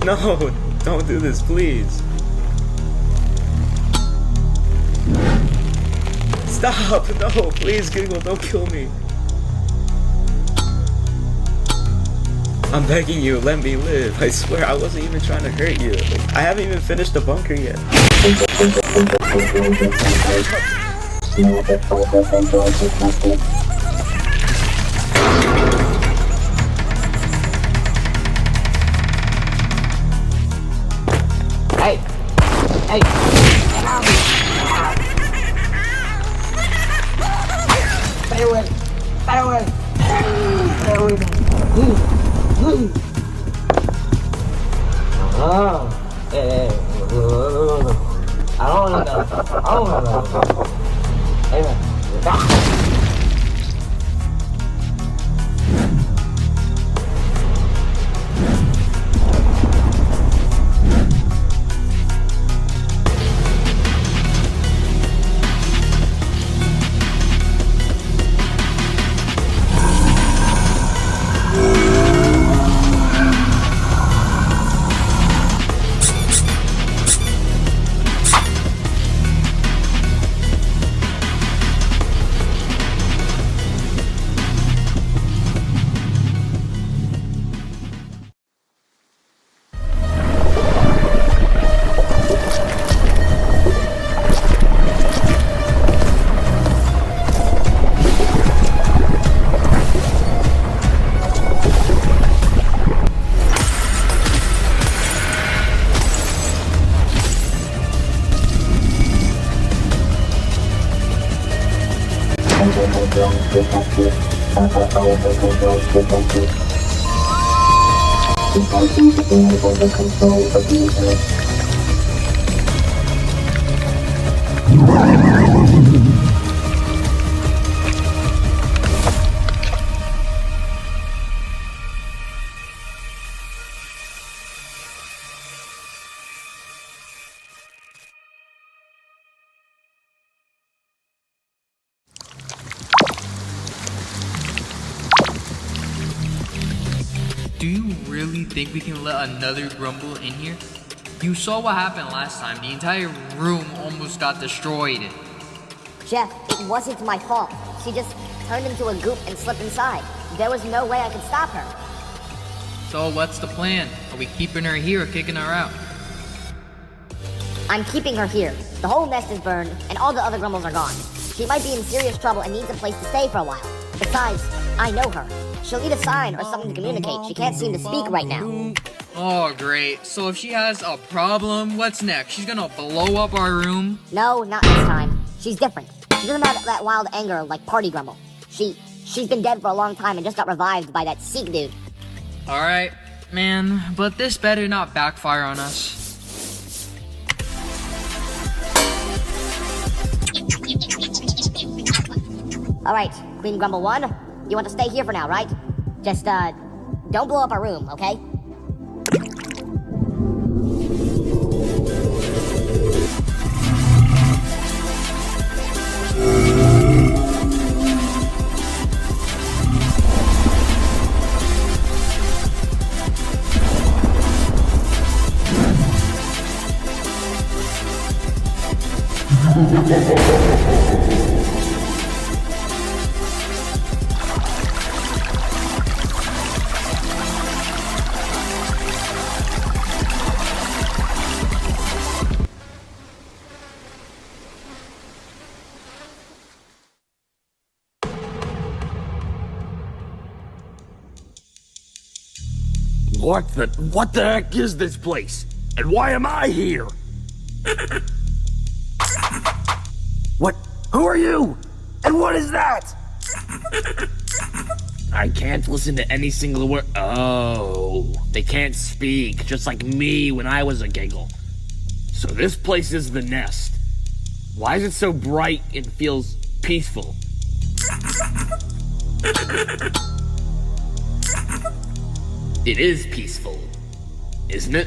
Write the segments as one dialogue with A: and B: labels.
A: No, don't do this, please. Stop! No, please, Giggle, don't kill me. I'm begging you, let me live. I swear, I wasn't even trying to hurt you. I haven't even finished the bunker yet.
B: Hey! Hey! Stay away! Stay away! Stay away! Oh, hey, I don't wanna know. I don't wanna know. Hey, man.
C: Do you really think we can let another grumble in here? You saw what happened last time. The entire room almost got destroyed.
D: Jeff, it wasn't my fault. She just turned into a goop and slipped inside. There was no way I could stop her.
C: So what's the plan? Are we keeping her here or kicking her out?
D: I'm keeping her here. The whole nest is burned, and all the other grumbles are gone. She might be in serious trouble and needs a place to stay for a while. Besides, I know her. She'll need a sign or something to communicate. She can't seem to speak right now.
C: Oh, great. So if she has a problem, what's next? She's gonna blow up our room?
D: No, not this time. She's different. She doesn't have that wild anger like Party Grumble. She's been dead for a long time and just got revived by that Seek dude.
C: Alright, man, but this better not backfire on us.
D: Alright, Queen Grumble 1, you want to stay here for now, right? Just, don't blow up our room, okay?
E: What the heck is this place? And why am I here? What? Who are you? And what is that? I can't listen to any single word. Oh, they can't speak, just like me when I was a giggle. So this place is the nest. Why is it so bright and feels peaceful? It is peaceful, isn't it?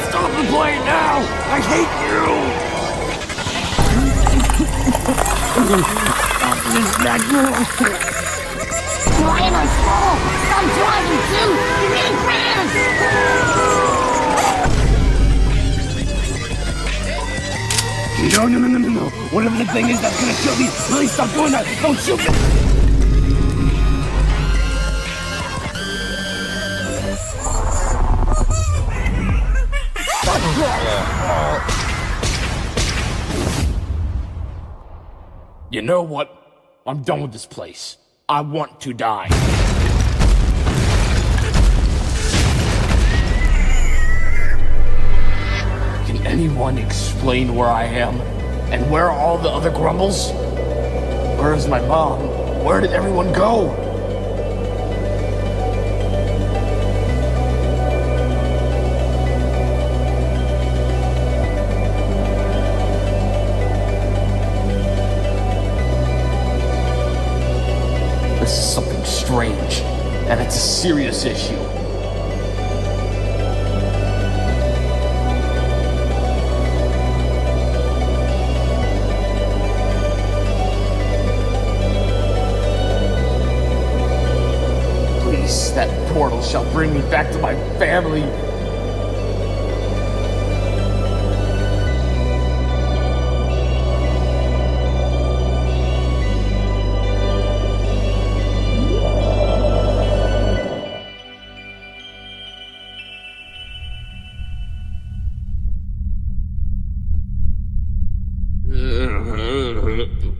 E: Stop the plane now! I hate you!
D: Brian, I'm slow! Stop driving, too! You're getting cramps!
E: No. Whatever the thing is that's gonna kill me, please stop doing that. Don't shoot me. You know what? I'm done with this place. I want to die. Can anyone explain where I am? And where are all the other grumbles? Where is my mom? Where did everyone go? This is something strange, and it's a serious issue. Please, that portal shall bring me back to my family.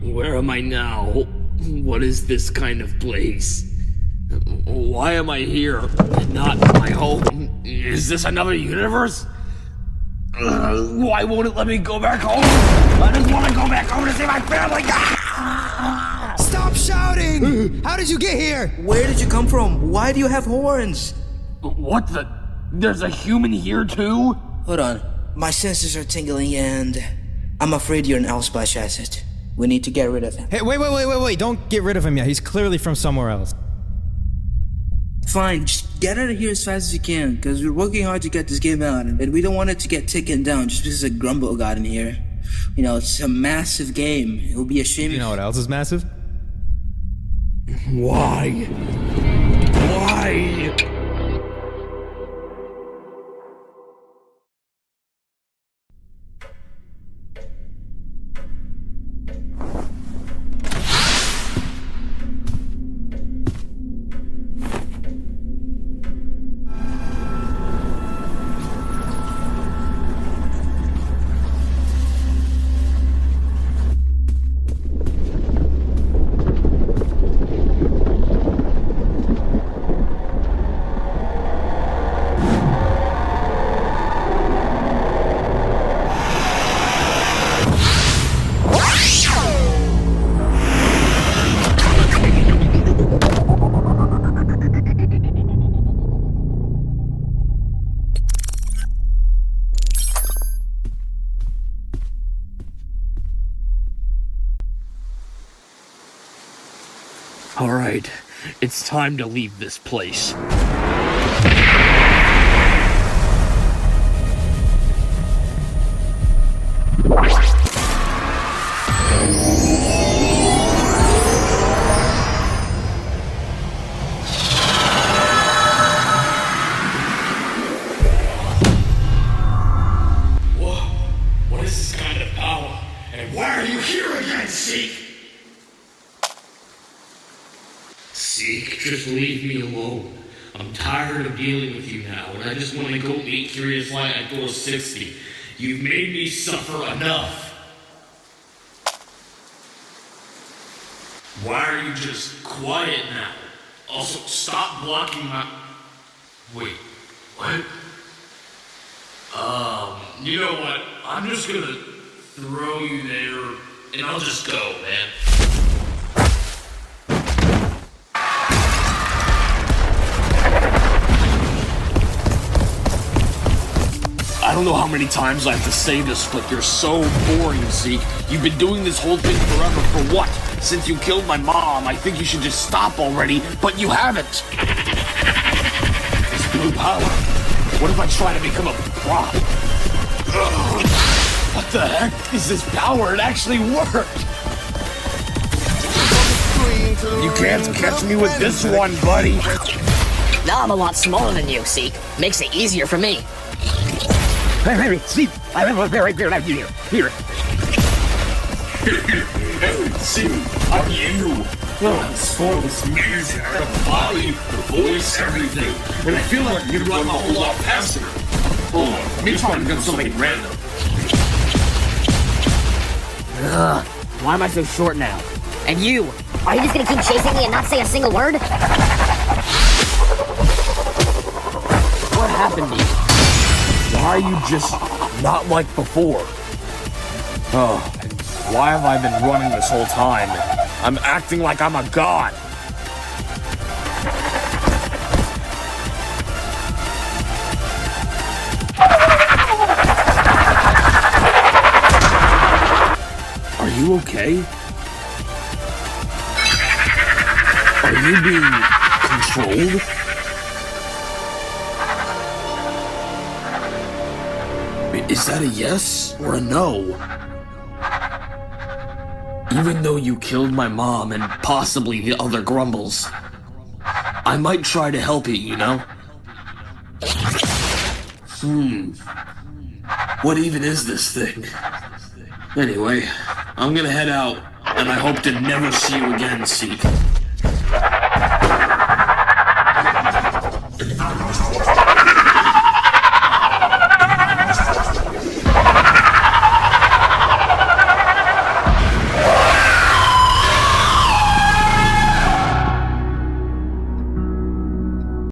E: Where am I now? What is this kind of place? Why am I here and not my home? Is this another universe? Why won't it let me go back home? I just want to go back home to see my family.
F: Stop shouting! How did you get here?
G: Where did you come from? Why do you have horns?
E: What the? There's a human here too?
G: Hold on. My senses are tingling and I'm afraid you're an Allsplash asset. We need to get rid of him.
F: Hey, wait. Don't get rid of him yet. He's clearly from somewhere else.
G: Fine, just get out of here as fast as you can, because we're working hard to get this game out, and we don't want it to get taken down just because a grumble got in here. You know, it's a massive game. It will be a shame.
F: You know what else is massive?
E: Why? Why? All right, it's time to leave this place. Whoa, what is this kind of power? And why are you here again, Seek? Seek, just leave me alone. I'm tired of dealing with you now, and I just want to go meet Curious Light at door 60. You've made me suffer enough. Why are you just quiet now? Also, stop blocking my... Wait, what? You know what? I'm just gonna throw you there, and I'll just go, man. I don't know how many times I have to say this, but you're so boring, Zeke. You've been doing this whole thing forever for what? Since you killed my mom, I think you should just stop already, but you haven't. This blue power. What if I try to become a prop? Ugh. What the heck is this power? It actually worked. You can't catch me with this one, buddy.
H: Now I'm a lot smaller than you, Seek. Makes it easier for me.
E: Hey, Seek. I have a very good idea. Here.
I: See, I'm you. I saw this music, the body, the voice, everything. And I feel like you'd run a whole lot faster. Hold on, let me try and get something random.
H: Ugh, why am I so short now? And you?
D: Are you just gonna keep chasing me and not say a single word?
H: What happened to you?
E: Why are you just not like before? Oh, and why have I been running this whole time? I'm acting like I'm a god. Are you okay? Are you being controlled? Is that a yes or a no? Even though you killed my mom and possibly the other Grumbles, I might try to help you, you know? What even is this thing? Anyway, I'm gonna head out, and I hope to never see you again, Seek.